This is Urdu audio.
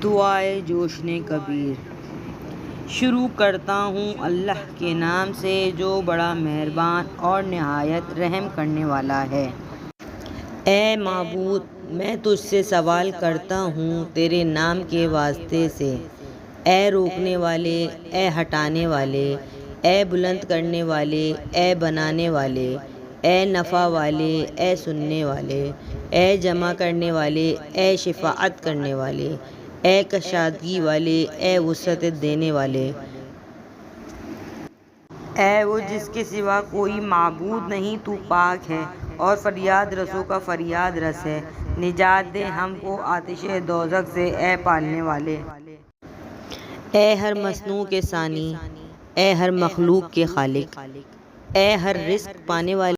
دعائے جوشن کبیر۔ شروع کرتا ہوں اللہ کے نام سے جو بڑا مہربان اور نہایت رحم کرنے والا ہے۔ اے معبود، میں تجھ سے سوال کرتا ہوں تیرے نام کے واسطے سے۔ اے روکنے والے، اے ہٹانے والے، اے بلند کرنے والے، اے بنانے والے، اے نفع والے، اے سننے والے، اے جمع کرنے والے، اے شفاعت کرنے والے، اے کشادگی والے، اے وسعت دینے والے۔ اے وہ جس کے سوا کوئی معبود نہیں، تو پاک ہے اور فریاد رسوں کا فریاد رس ہے۔ نجات دے ہم کو آتش دوزخ سے، اے پالنے والے۔ اے ہر مصنوع کے ثانی، اے ہر مخلوق کے خالق، اے ہر رزق پانے والے۔